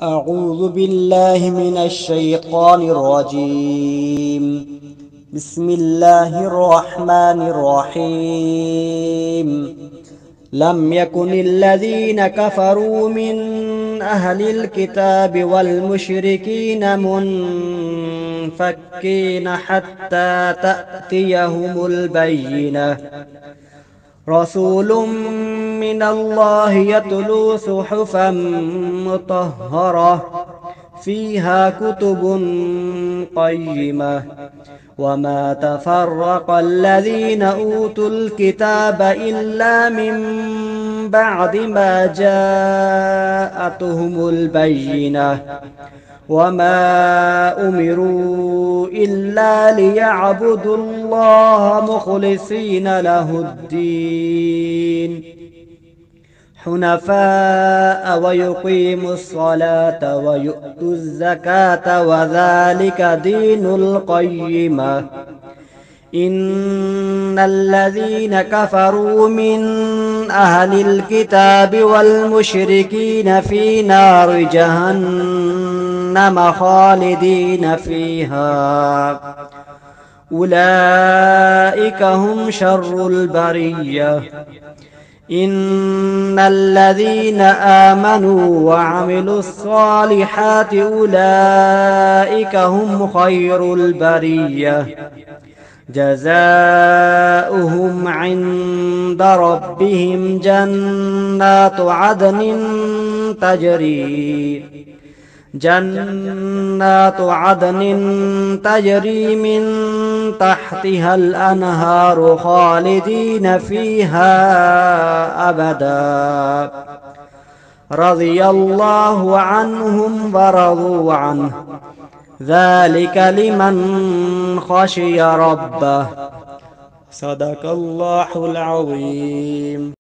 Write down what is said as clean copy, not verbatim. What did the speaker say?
أعوذ بالله من الشيطان الرجيم. بسم الله الرحمن الرحيم. لم يكن الذين كفروا من أهل الكتاب والمشركين منفكين حتى تأتيهم البينة. رسول من الله يتلو صحفا مطهرة فيها كتب قيمة. وما تفرق الذين أوتوا الكتاب إلا من بعد ما جاءتهم البينة. وما أمروا إلا ليعبدوا الله مخلصين له الدين حنفاء ويقيموا الصلاة ويؤتوا الزكاة وذلك دين القيمة. إن الذين كفروا من أهل الكتاب والمشركين في نار جهنم خالدين فيها أولئك هم شر البرية. إن الذين آمنوا وعملوا الصالحات أولئك هم خير البرية. جزاؤهم عند ربهم جنات عدن تجري من تحتها الأنهار خالدين فيها أبدا. رضي الله عنهم ورضوا عنه ذلك لمن خشي ربه. صدق الله العظيم.